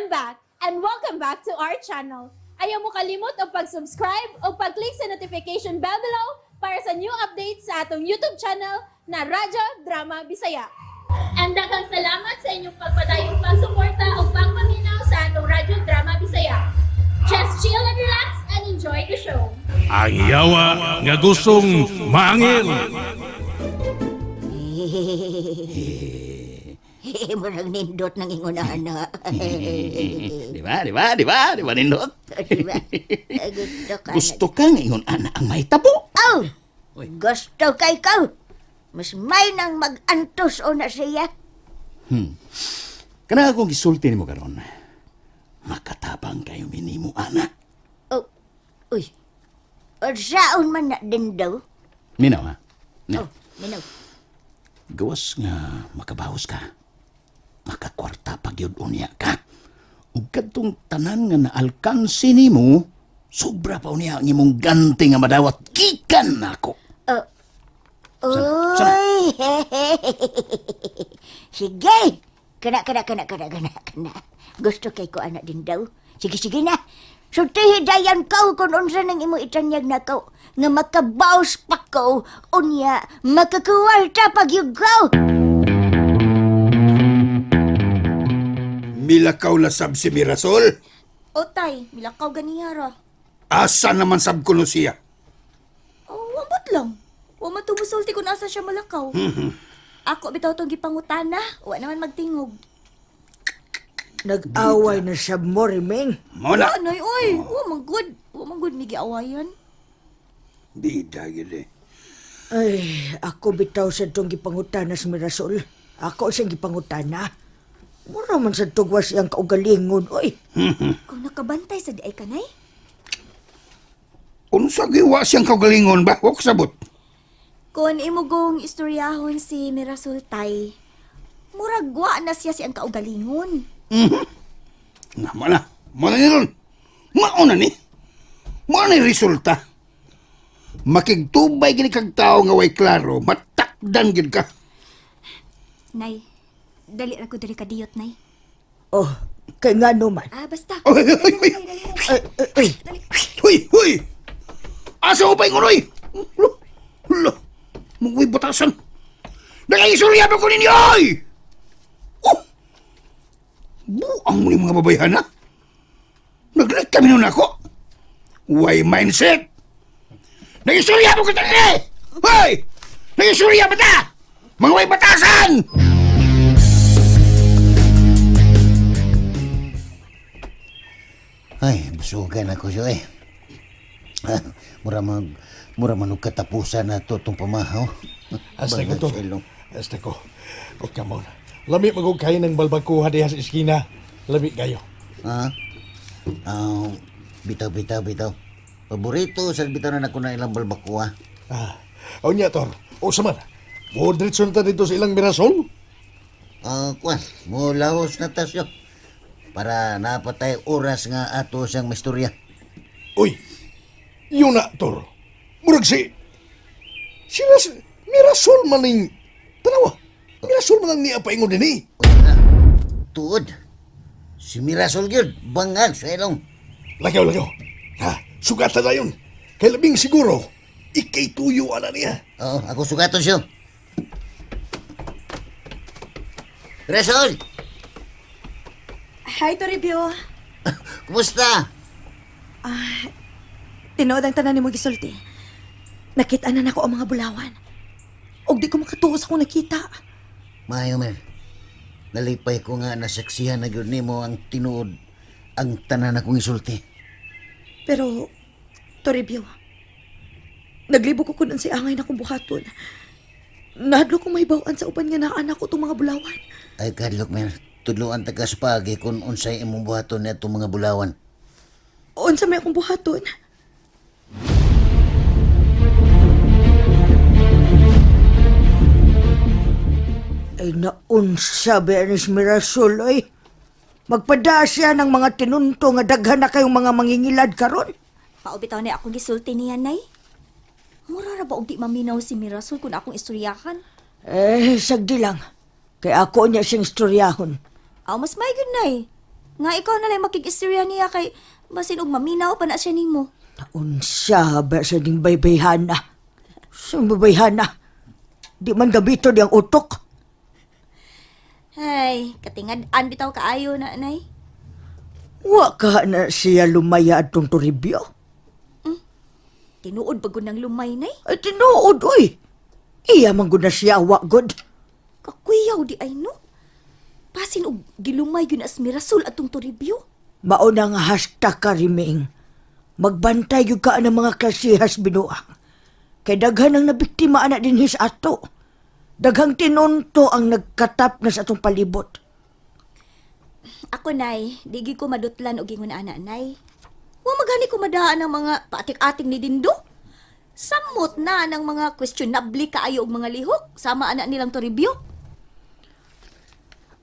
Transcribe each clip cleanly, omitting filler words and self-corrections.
back and welcome back to our channel. Ayaw mo kalimot o pag-subscribe o pag-click sa notification bell below para sa new updates sa atong YouTube channel na Radyo Drama Bisaya. And daghang salamat sa inyong pagpadayong pagsuporta o pagpaminaw sa atong Radyo Drama Bisaya. Just chill and relax and enjoy the show. Ang yawa nga gustong maangil. Murang nindot ng ingon ana. Di ba nindot? Diba? Gusto ka Gusto kang ingon ana ang may tabo. Oh! Gusto ka ikaw. Mas may nang mag-antos o na siya. Kana akong gisulti nimo karon. Makatabang kayo minimo ana. Oh, uy. O saon man na din daw? Minaw ha. Oh, minaw. Gawas nga makabahos ka. Makakwarta pagyud unya ka. Ug kadtong tanan nga naalkansi nimo, sobra pa unya ang imong ganti nga madawat gikan nako. Uy! Sige! Kana. Gusto kay ko anak din daw. Sige na. Sultihi dayan kau kung unsa nang imo itanyag na kau. Nga makabaos pa kau. Unya, makakuwarta pagyugaw. Milakaw na sab si Mirasol? Otay, milakaw ganiyara. Asa naman sab kuno siya? Oh, wabot lang. Wa man tumusulti kung asa siya malakaw. Ako bitaw tong gipangutana, wa naman magtingog. Nag-away na siya mo, Rimeng. Muna! Anoy, oy, wa man good migi awayan. Bida gili. Ay, ako bitaw sa itong gipangutana sa Mirasol. Ako siyang gipangutana. Mura man sa tugwas siyang kaugalingon, oy. Kung nakabantay sa di ay kanay, Unsa giwa siyang kagalingon ba? Huwag sabot. kung imo gong istoryahon si Mirasol Tay, murag wa na siya siyang kaugalingon. Naman na. Muna ni ron. Mauna ni. Mauna ni resulta. Makigtubay gini kag tao nga way klaro, matakdan gid ka. Nay, dali ra ko diri kadiyot, nay. Oh, kay nga naman. Basta. Oy, oy, oy, oy. Ay, Huy! Asa mo pa yung unoy? Lo! Mungwi batasan! Nakaisuriya ba ko ninyo, oy! Oh! Buang mo ni mga babayan, ha? Naglag kami nun ako. Why mindset? Nakaisuriya ba ko tayo, hoy! Nakaisuriya ba ta? Mga way batasan! Ay, busugan ako siya eh. Mura man og katapusan na to itong pamahaw. Hasta ko to. Silong. Hasta ko. O kamon. Lami magog kayo ng balbakuha diha sa iskina. Lami kayo. Ha? Bitaw. Paborito sa bitaw na ako na ilang balbakuha. O niya, Tor. O saman. Modritso na ta dito sa ilang Mirasol. Kwan, mulahos na tasyo. Para napatay oras nga ato siyang misturya. Uy. Yun na, Tor. Murag si Mirasol maning... Tanawa. Mirasol manang niya paingon din eh. Tuod. Si Mirasol yun, bangag sa ilong. Lagaw. Sugatan na yun. Kaya labing siguro, ikay tuyo ana niya. Oo, ako sugaton siya. Mirasol! Hi, Toribio. Kumusta? Tinood ang tanan ni mo gisulti. Nakita na nako ang mga bulawan. Og di ko makatuos akong nakita. Mayo, Mer. Nalipay ko nga nasaksihan na yun mo ang tinuod ang tanan akong isulti. Pero, Toribio, naglibo ko kunan si angay na kong buhaton. Nahadlo kong may bawaan sa uban nga naanak ko itong mga bulawan. Ay, kadlok, Mer. Tudloan tagas pagi kung unsay imong buhaton na itong mga bulawan. Unsa may akong buhaton? ay naunsa Bernis Mirasol, oy. Magpada siya ng mga tinunto nga daghan na kayong mga mangingilad karon. Paubitaw na akong gisulti niya, nay. Mura ra ba og di maminaw si Mirasol kung akong istoryahan? Sagdi lang. Kay ako niya siyang istoryahon. Aw, mas may good, nay. Nga ikaw na lang makikistorya niya kay basin og maminaw pa na siya nimo. Unsa ba sa ding baybayhana? Sa baybayhana? Di man gabito di ang utok. Ay, katingad-an bitaw kaayo na, nay. Wa ka na siya lumaya atong Toribio. Tinuod pa gud ng lumay, nay. Ay, tinuod, uy. Iya man gud na siya, wa gud. Kakuyaw di ay no. Pasin og gilumay yun as Mirasol atong Toribio. Mao na nga hashtag ka, Riming. Magbantay yung ka ng mga klasihas binuang. Kay daghan ang nabiktima na din his ato. Daghang tinunto ang nagkatap na sa atong palibot. Ako, nay, digi ko madutlan og ingon ana, nay. Wa magani ko madaan ang mga paatik-ating ni Dindo. Samot na ng mga questionable kaayo og mga lihok sama ana nilang Toribio.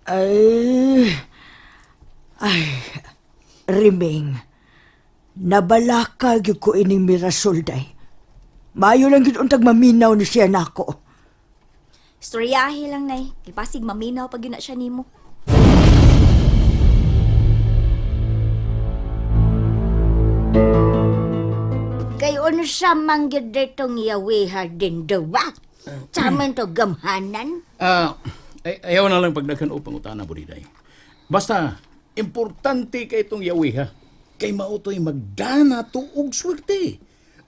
Ay, Riming. Nabalaka gyud ko ining Mirasol, day. Mayo lang gyud untag maminaw ni siya nako. Storyahe lang, nay. Kay pasig maminaw pag yun na siya nimo. Kay unsa man gyud ditong yawiha din dawa. Saman to gamhanan. Ayaw na lang pagdaghan o pangutana, Budiday. Basta, importante kay itong yawi, ha? Kay mautoy magdana to og swerte.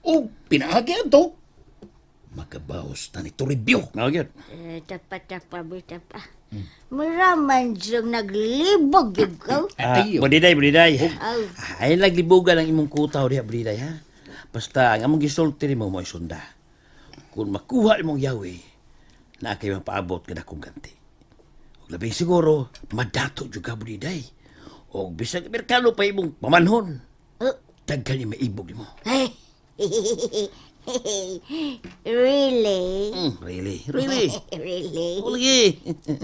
O pinaagyan to. Makabaos ta ni Toribio. Nagyan. Tapa, bitapa. Muraman diyang naglibog yung ko. Budiday. Oh. Ay, naglibugan ang imong kutaw diha, Budiday, ha? Basta, ang among gisulti mo mo isunda. Kung makuha imong yawi, na kayo mapaabot ka na kong ganti. Labing siguro, madato juga, Budiday. O bisag merkalo pa imong pamanhon. Daghan yung maibog mo. Really? Really? Really? O lagi.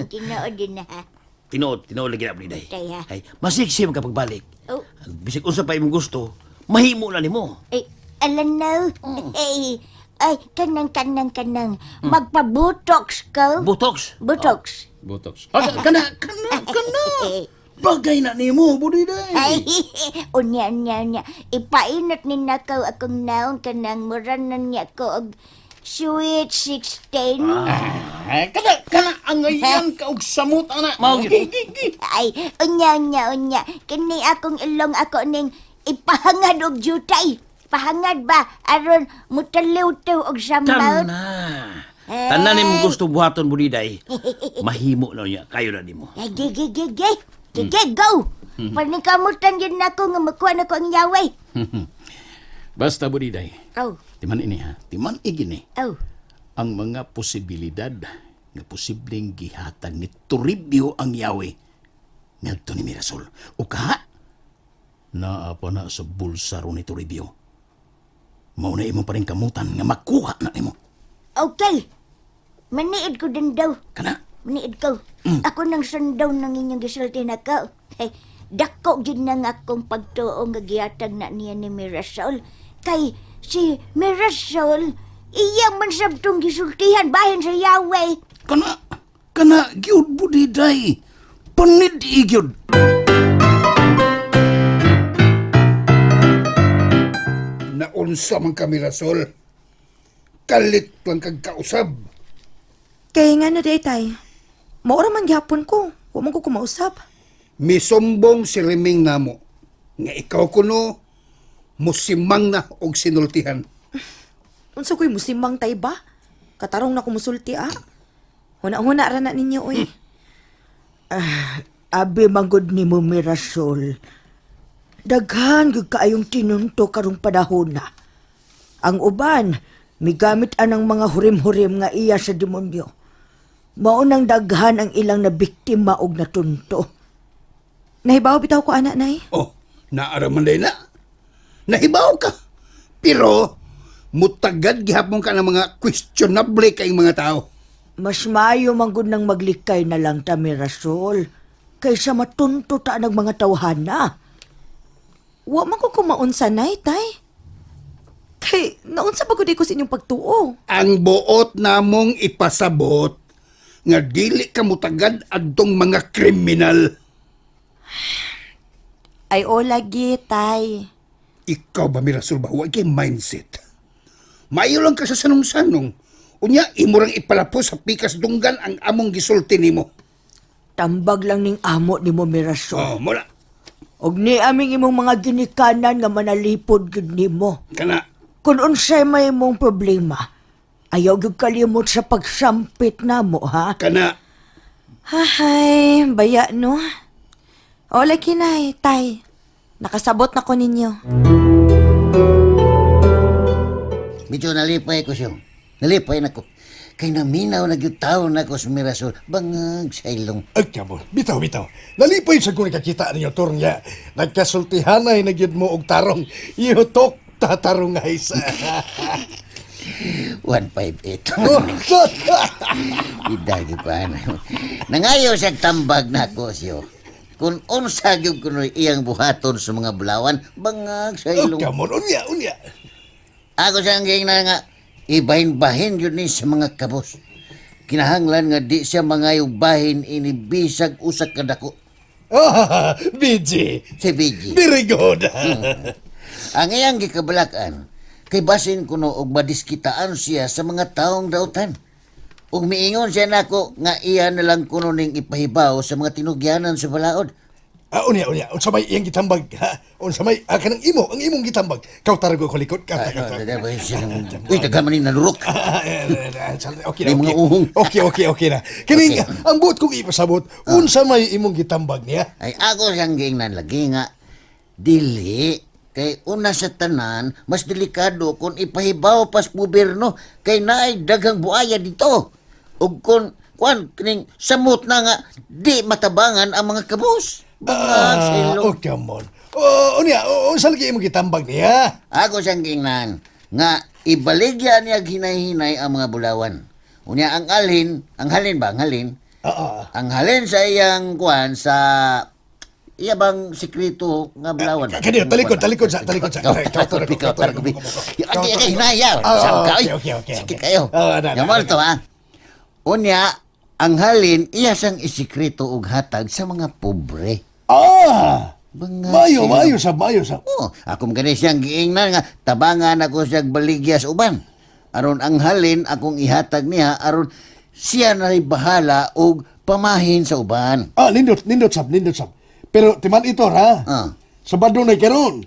Tinood din na ha. Tinood lagi na, Budiday. Kaya? Ay, masiksi man kapag balik. Oh. Bisag unsa pa imong gusto, mahimo na nimo. Ay, alam na. Ay, kanang. Magpa-botox ka? Botox. Botox. Botox. Kana. Bagay na nimo, Budiday. Ay, unya. Ipainat ni nakaw akong naong kanang muranan niya ko og sweet 16. Ay, kana ang ngayon ka og samot, ana. Ay, unya. Kini akong ilong ako ning ipahangad og jutay. Pahangad ba? Aron mutaliw-tiw og sambal. Tanan imong gusto buhaton, Budiday. Mahimo na niya, kayo na nimo. Ay, Gigi, go! Panikamutan yun ako nga makuha na ko ang yaway. Basta, Budiday. Oh, Timan ini, ha? Timan igini. oh. Ang mga posibilidad nga posibleng gihatag ni Toribio ang yawi ngadto ni Mirasol. O kaha, naapa na sa bulsa ro ni Toribio. Mao na imo pa rin kamutan nga makuha na nimo. Okay. Maniid ko din daw. Kana? Maniid ko. Ako nang sundaw ng inyong gisulti na ka. Hey, dako gid na nga akong pagtuo nga gihatag na niya ni Mirasol. Kay si Mirasol, iya man sabtong gisultihan bahin sa Yahweh. Kana, gyud, Budiday. Panid gyud. Naunsa man kami, Rasol. Kalit lang kag kausab. Kaya nga na day, tay. Maura man gyapon ko. Huwag man ko kumausap. Misumbong si Riming namo. Nga ikaw kuno, musimang na og sinultihan. Unsa ko'y musimang tay ba? Katarong na kumusulti, ah. Huna-huna ra na ninyo, oy. Abi manggod ni mo, Mirasol. Daghan gyud kaayong tinunto karong panahon na. Ang uban, migamit anang mga hurim-hurim nga iya sa demonyo. Maunang daghan ang ilang na biktima og natunto. Nahibaw bitaw ko, anak, nay. Oh, naaraman day na. Nahibaw ka. Pero, mutagad gihapon ka ng mga questionable kayong mga tao. Mas maayo manggod nang maglikay na lang ta, Mirasol, kaysa matunto ta ng mga tawhana. Wa man ko kumaunsa, nay, tay. Kay, naunsa ba ko di ko sa inyong pagtuo? Ang buot namong ipasabot nga dili ka mutagad adtong mga kriminal. Ay, o lagi, tay. Ikaw ba, Mirasol ba? Huwag kay mindset. Mayo lang ka sa sanong-sanong. Unya, imurang ipalapos sa pikas dunggan ang among gisulti nimo. Tambag lang ning amo ni mo, Mirasol. Oh, mula. Og ni aming imong mga ginikanan nga manalipod gid nimo. Kana, Kung unsay may mong problema, ayaw gyud kalimot sa pagsampit namo, ha? kana. Hahay, baya no. O lagi na, tay. Nakasabot na ko ninyo. Medyo nalipay ko siya. Nalipay na ko. Kay naminaw na gyud taon na ko sa Mirasol. Bangag sa ilong. Ay, kamo. Bitaw, bitaw. Nalipay sa kung nakakita ninyo, Tor, niya. Nagkasultihanay na gyud mo og tarong. Ihutok tatarungay sa... 158. Idagi pa na. Nangayo siya tambag na ko siyo. Kung unsa gyud kuno iyang buhaton sa mga bulawan, bangag sa Oh, ilong. kamo. Unya. Ako siyang na nga, ibahin-bahin yun ni sa mga kabos. Kinahanglan nga di siya mangayog bahin inibisag usak kadako. Ah, BG. Si BG. Very good. Ang iyang gikabalakan, kay basin kuno og madiskitaan siya sa mga taong dautan. Ug miingon siya nako nga iya na lang kuno ning ipahibaw sa mga tinugyanan sa balaod. Unya. Unsa may iyang gitambag, ha? Unsa may, kanang imo, ang imong gitambag. Kautar ko likod. Kata. Uy, tagaman ni nalurok. Okay May mga uhong. Okay na. Kining, ang buot kong ipasabot, unsa may imong gitambag niya? Ay ako siyang giingnan lagi nga dili kay una sa tanan mas delikado kung ipahibaw pas gobyerno kay naay daghang buaya dito ug kung kining samot na nga di matabangan ang mga kabus. Sa ilong. Oh, come on. Unya, unsa lagi imong gitambag niya? Ako siyang giingnan nga ibaligya niya hinay-hinay ang mga bulawan. Unya ang halin ba? Ang halin sa iyang sa iya bang sikreto nga bulawan? Kaniya, talikod sa. Kautar ko. Ay, hinaya. Okay. Sikit kayo. Na. Yamal to, ha? Unya, ang halin, iya sang isikreto og hatag sa mga pobre. Mayo sa. Oh, akong gani siyang giingnan nga tabangan ako siyang baligya sa uban. Aron ang halin akong ihatag niya aron siya na rin bahala og pamahin sa uban. Nindot sab. Pero timan ito, ha? Sabado na karon.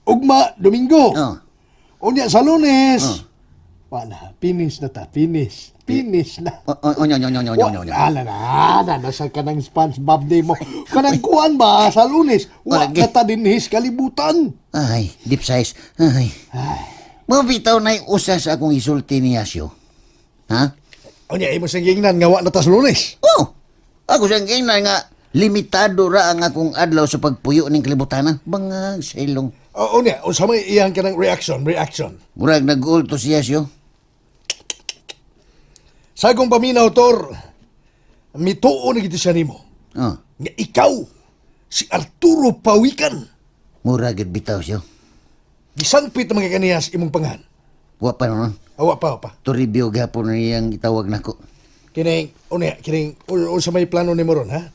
Ugma, Domingo. Unya sa Lunes. Wala, finish na ta. Finish na. Nasa ka ng SpongeBob day mo. Kanang kuhan ba sa Lunes? Wala ka dinhis kalibutan. Ay, deep size. Ay. Mabitaw na usas akong isulti ni Yasyo. Ha? Unya, imo siyang gingnan nga wala ta sa Lunes. Oh, ako siyang gingnan nga limitado ra ang akong adlaw sa pagpuyo ning kalibutanan. Bangag sa ilong. Unya, unsa may iyang kanang reaction. Murag nag-ulto si Yasyo. Sa akong paminaw, Tor, mituo na gito siya nimo. Nga ikaw, si Arturo Pawikan. Murag gid bitaw siya. Gisangpit ang mga kaniyas imong pangan. Wa pa naman. Awa pa. Toribyo gapon na niyang itawag nako. Kining, unsa may plano nimo ron, ha?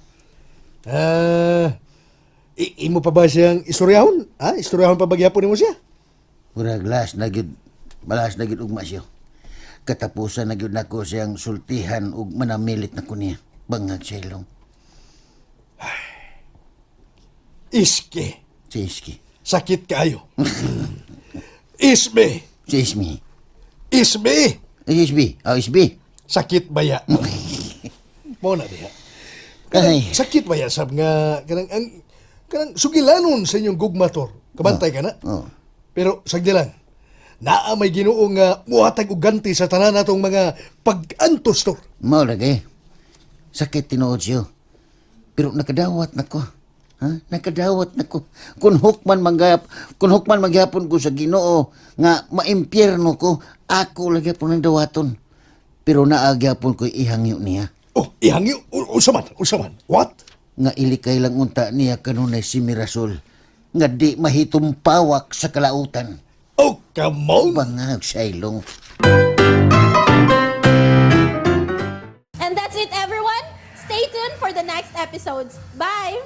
Imo pa ba siyang istoryahon? Ha? Istoryahon pa ba gyapon nimo siya? Murag balas na gid ugma siya. Katapusan na gyud nako siyang sultihan ug manamilit na ko niya. Bangag sa ilong. Iske. Siski. Sakit kayo. Isbe. Sismi. Isbe. Isbi. Sakit baya. Mo na diha. Ay. Sakit baya sab nga kanang sugilanon sa inyong gugmator. Kabantay ka na. Pero sagdi lang. Naa may Ginoo nga muhatag og ganti sa tanan natong mga pag-antos, Tor. Mao lagi. Sakit tinuod siya. Pero nakadawat nako. Ha? Nakadawat nako. Kung hukman magyapon ko sa Ginoo nga maimpyerno ko, ako lagi po nang dawaton. Pero naagyapon ko ihangyo niya. Oh, ihangyo usaman. What? Nga ilikay lang unta niya kanunay si Mirasol. Nga di mahitumpawak sa kalautan. Oh, come on. Bangag sa ilong. And that's it, everyone. Stay tuned for the next episodes. Bye!